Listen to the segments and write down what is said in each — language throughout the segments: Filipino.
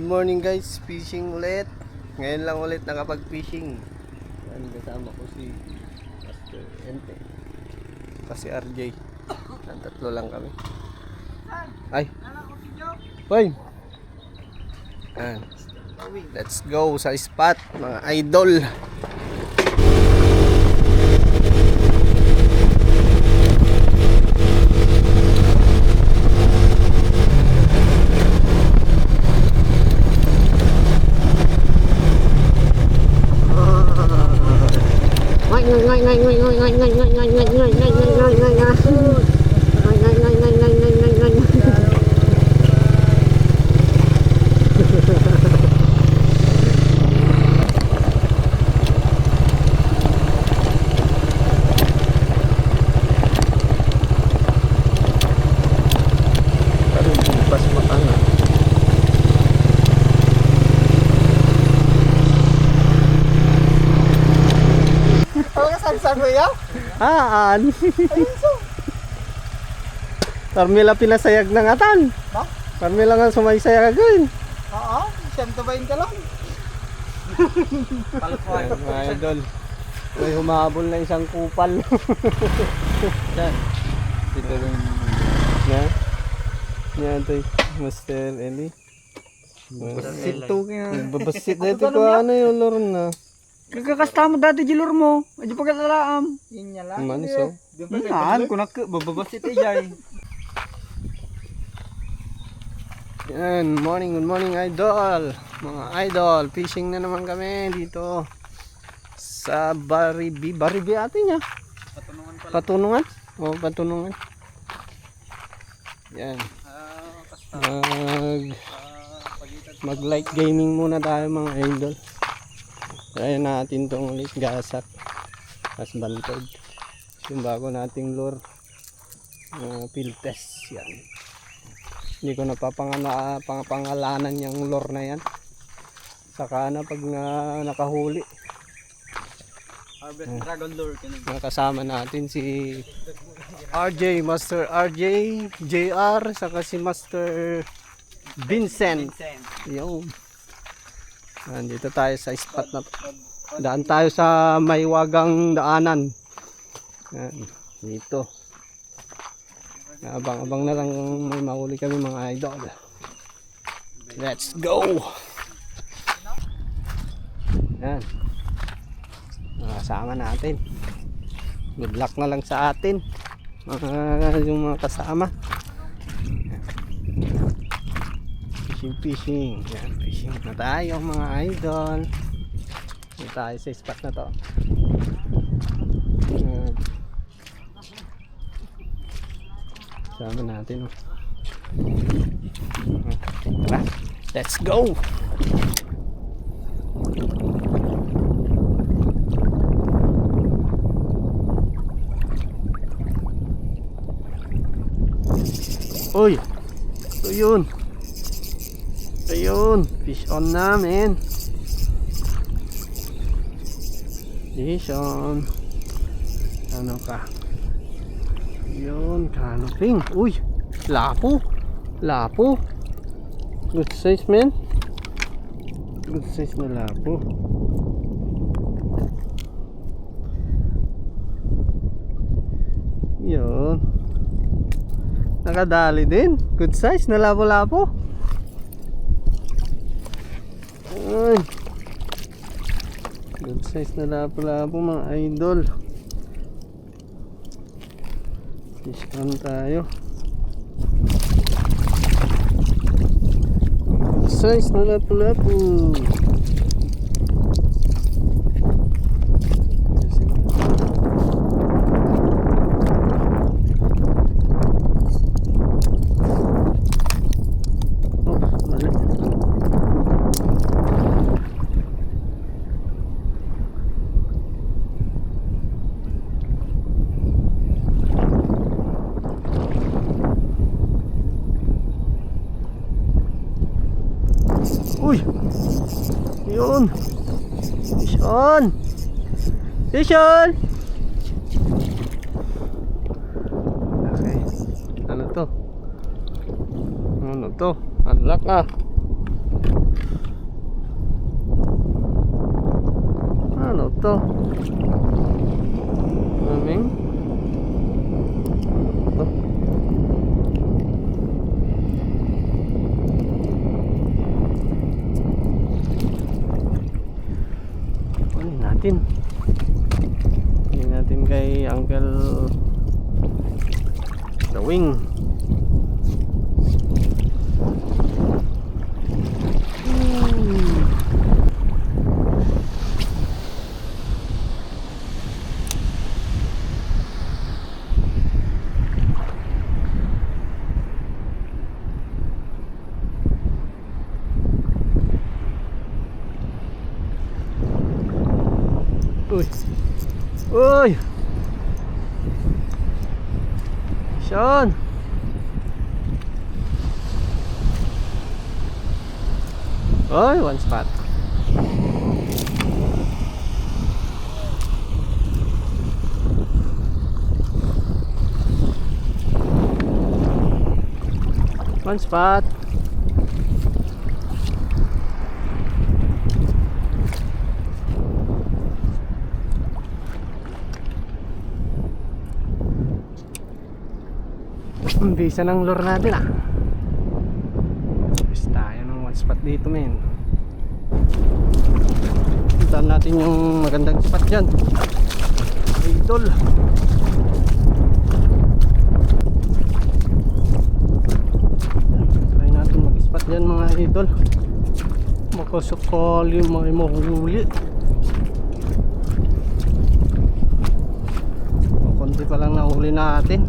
morning guys, fishing ulit. Ngayon lang ulit nakapag-fishing. Yan, kasama ko si Master Ente. Kasi RJ. Ang tatlo lang kami. Ay. Hoy. Yan. Let's go sa spot, mga idol. Saan mo yan? Haan. Carmela pinasayag ng atan. Ha? Carmela nga sumaysayag agawin. Oo, siyam tabayin ka lang. Ayan, mga idol. May humabol na isang kupal. Yan. Dito rin. Yan. Yan ito Master Eli. Basit to kaya. Babasit na ito ko ano yung lorong na. Kagakasta mo dati jilor mo. Adyo pagkatalaam. Yun niya lang. Manso. Yan, kung bababasit eh jay. Yan, good morning idol. Mga idol, fishing na naman kami dito sa Baribi atin niya. Patunungan? O, patunungan. Yan. Mag light gaming muna tayo mga idol. Kaya natin tong ulit gasak as bantod. Yung bago nating lure field test yan. Hindi ko napapangalanan yung lure na yan. Saka na pag nakahuli. Harvest Dragon Lure kanina. Nakasama natin si RJ, Master RJ, JR, saka si Master Vincent. Yung nandito tayo sa spot na daan tayo sa Maywagang daanan. Yan, dito. Abang-abang na lang may mahuli kami mga idol. Let's go. Yan. Kasama natin. Good luck na lang sa atin. Yung mga kasama. Fishing. Yan, fishing na tayo mga idol. Dito tayo sa spot na to. Sama natin. Tara, let's go. Uy, ito yun. Ayun, fish on namin. Fish on. Ano ka? Yun, canoping. Uy, lapo. Lapo. Good size, man. Good size na lapo. Yun. Nakadali din. Good size na lapo-lapo. Ay. Good size na lapo-lapo mga idol. Fish on tayo. Good size na lapo-lapo. Uy! Yun! Fish on! Fish on! Okay. Ano to? Ano to? Unlock ah! to. Aming. Ito. Kunin natin. Kunin natin kay Uncle The Wing. Uy. Uy. Sean. Oy, one spot. One spot. Bisa ng lure natin ah. Bis tayo ng one spot dito men. Puntaan natin yung magandang spot dyan. Idol. Try natin mag-spot dyan mga idol. Makasakali may mahuli. Konti pa lang nahuli natin.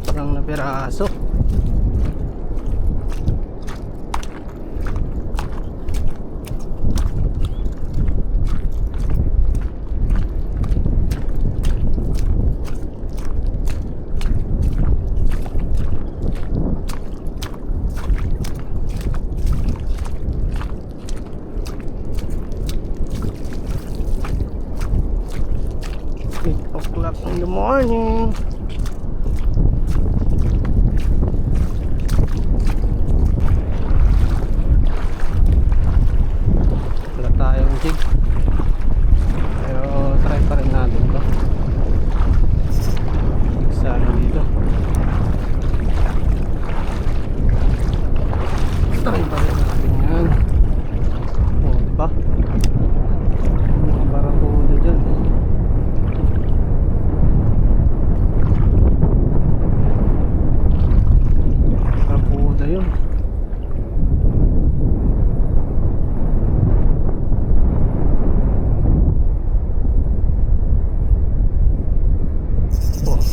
Parang na piraso. O'clock in the morning. Jig. Pero try pa rin natin to. Sana dito. Try pa rin natin yan. O, diba? Barakuda dyan. Barakuda yun.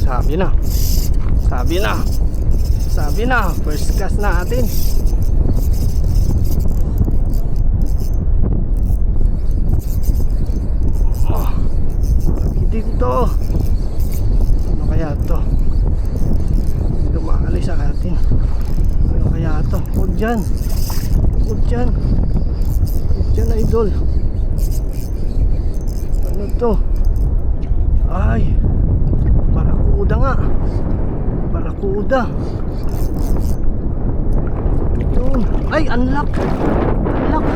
Sabi na. Sabi na. Sabi na. First cast natin. Oh, dito. Ano kaya to? Dito makakali sa atin. Ano kaya to? Huwag dyan. Huwag dyan. Huwag dyan idol. Ano to? Ay, barakuda nga. Barakuda. Yun. Ay, unlock. Unlock.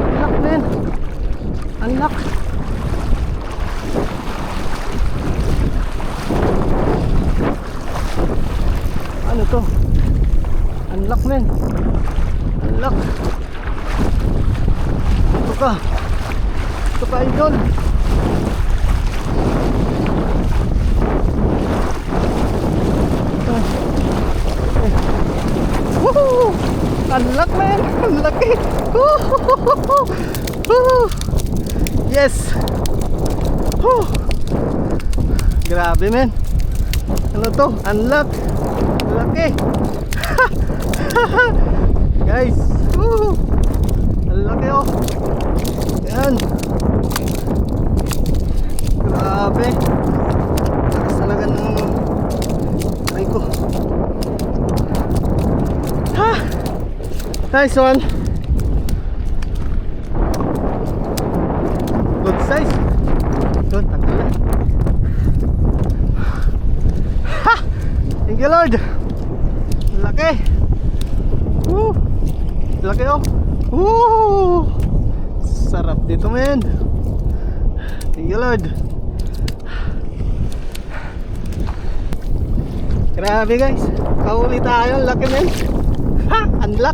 Unlock men. Unlock. Ano to? Unlock men. Unlock. Ito ka. Ito ka idol. Woohoo! Unlock man! Unlock eh! Woohoo! Yes! Woo! Grabe man! Ano to? Unlock! Unlock eh! Guys! Woohoo! Unlock eh oh! Yan! Grabe! Takas talaga ng try ko. Ha! Nice one. Good size. Good, tanggal na. Ha! Thank you Lord. Laki. Woo! Laki oh. Woo! sarap dito men. Thank you Lord. Grabe guys, kahuli tayo, laki men. Ha, unlock.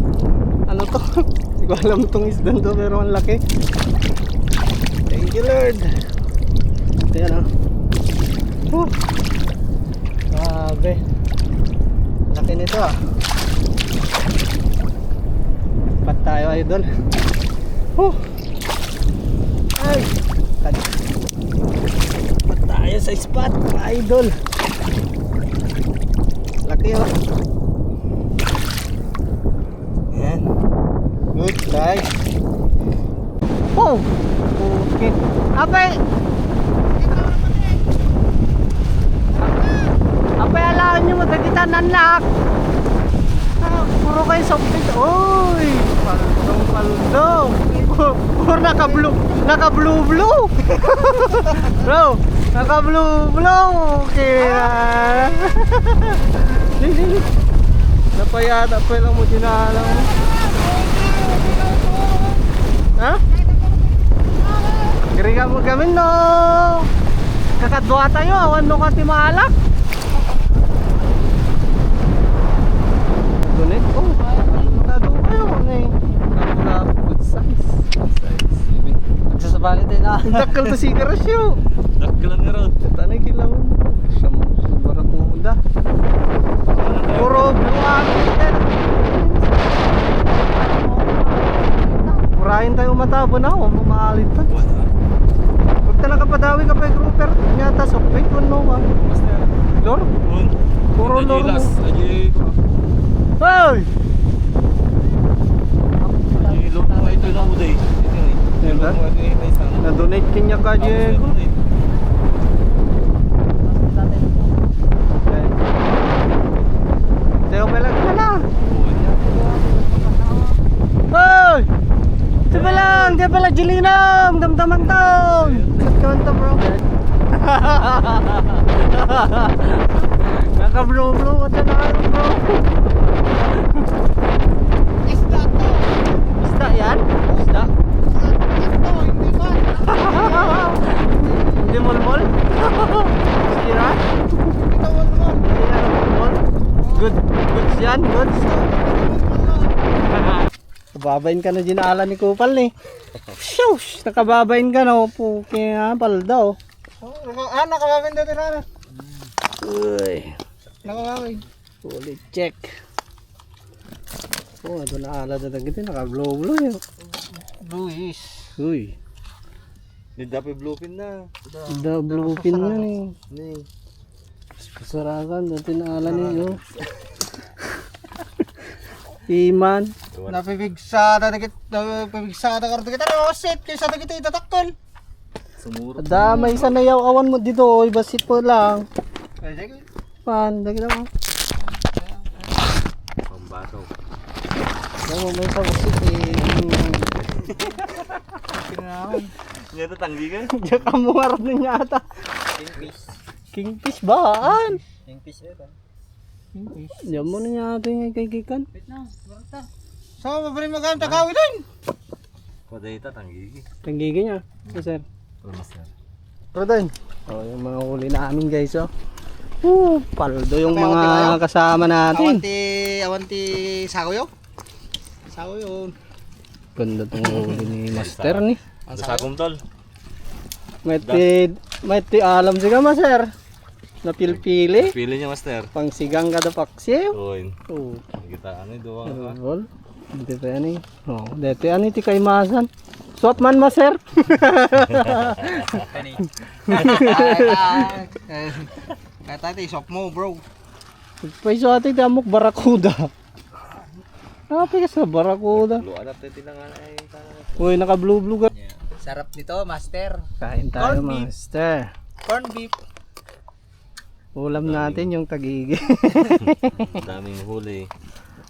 Ano to? Hindi ko alam itong isdan to pero ang laki. Thank you Lord. Ayan o. Grabe. Laki nito ah. Pat tayo idol. Ay. Pat tayo sa spot idol. Laki oh. Ayan. Good guys. Oh. Okay. Apay. Apay alaan nyo magkagitan nanlak. Puro kayo softbait. Uy. Paldong paldong. Puro naka-blue blue. Bro. Naka-blue blue. Okay. Napayata pa lang mo dinalang. Ha? Kiriga mo kami no. Kakadwa tayo. Awan no ka timalak. Donate ko. Magkado kayo. Nakula good size. Magsasabali tayo na. Dakal to si Karasyo. Daklan nga ron. Tanay kilaw. Siyam. Barakuda. Puro blue amin. Murahin tayo matabo na ako. Mamaalit pa. Huwag talaga padawi ka pa yung grouper. Nyata sokbait. Ano ba? Lord? Puro lord mo. Aji Hoy! lord mo ito na uday. Diba? Na-donate kanya ka, Diego. Tayo pala ka na. Hoy! Diba lang, di pala Julinam, damdaman taon. Damdaman taon bro. Naka-blue-blue at na bro. Isda to. Isda yan? Isda? Ito, hindi ba? Hindi mol-mol? Sira? Ito mol-mol. Hindi na mol-mol? Good. Goods yan, goods. Nakababain ka na dinala ni Kupal ni. Shush! Nakababain ka na. Puki nga palda oh. Nakababain dito na. Uy. Nakababain. Fully check. Oh, ito na ala na gito. Naka-blow-blow yun. Luis. Uy. Hindi dapat bluepin na. Da bluepin na ni. Pasarakan. Dito na ala niyo. Iman. Napipigsada na karto kita na set kaysa na kita itatakol. Sumuro. May isa na yaw awan mo dito. Oy, basit po lang. Pan, dagi na mo. Pambaso. May isa basit eh. Nga ito tanggi ka? Diyan ka mo harap na niya ata. Kingfish. Kingfish baan? Kingfish ito. Diyan mo na niya ata yung kay-kikan. Wait na, barata. Saan mo ba rin magkang takawin doon? Kodeta tanggi. Tanggigin niya. Ito sir. Master. Rodan. Oh, yung mga huli namin guys oh. Paldo yung mga kasama natin. Awanti sakoyo. Sakoyo. Ganda tong huli ni Master ni. Sa kumtol. May alam siya ma sir. Napilpili. Pili niya master. Pang sigang kada paksiw. Oin. Oh. Kita ano do ka. Roll. Dito ani. Oh, dito ani ti kay Masan. Swap man ma sir. Kani. Kata ti shop mo bro. Paiso ati damok barakuda. Apa ka sa barakuda? Luan at tinangan ay Uy, naka blue ka. Sarap nito, master. Kain tayo, Corned beef. Master. Corn beef. Ulam natin yung tagigi. daming huli.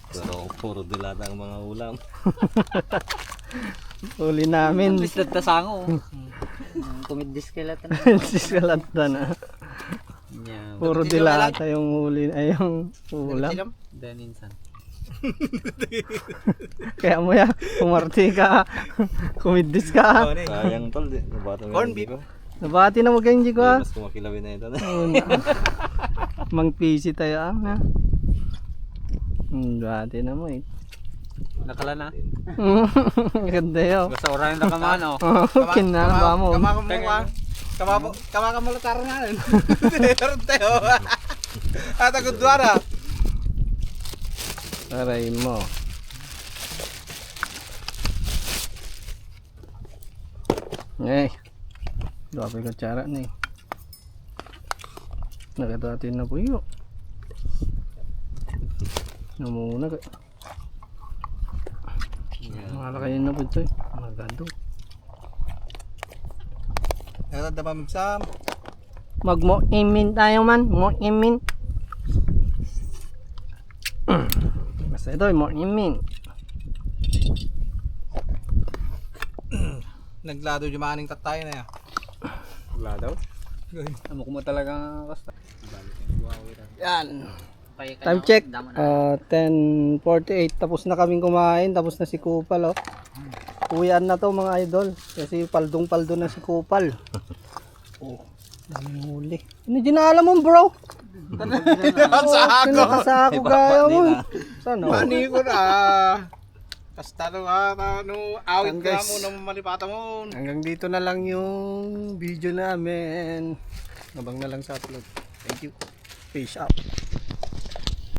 Pero puro dilata ang mga ulam. Uli namin. Bislat ta sango. Kumiddiskalat na. Sisalata na. Puro dilata yung huli ay yung ulam. Daninsan. Kaya mo yan, kumarte ka, kumidis ka. Sayang tol, nabatang Corn beef. Nabati na mo kayong Jiko ha. Mas kumakilawin na ito. Mang PC tayo ha. Nabati na mo eh. Nakala na. Ganda yun. Basta orahin na kaman oh. Kinaba mo. Kamakamulataro nga rin. Meron tayo. At ako duwara. Aray mo. Eh. Dapat ko tsara na eh. Nakatatin na po yun. Namuna ka. Malakayin na po ito eh. Magado. Meron na pamigsam. Mag-mo imin tayo man. Mo imin. Basta ito mo imin. Naglado yung maning tatay na yan. Ladaw? Amo ko mo talaga kasta. Yan. Time check. 10:48. Tapos na kaming kumain. Tapos na si Kupal. Oh. Uwian na to mga idol. Kasi paldong-paldo na si Kupal. Oh, daming huli. Ano dinala mo bro? Pinakasako gaya mo. Saan oh? Mani ko na. Kasta no awit Yan, ka guys. mo ng malipata mo. Hanggang dito na lang yung video namin. Abang na lang sa upload. Thank you. Peace out.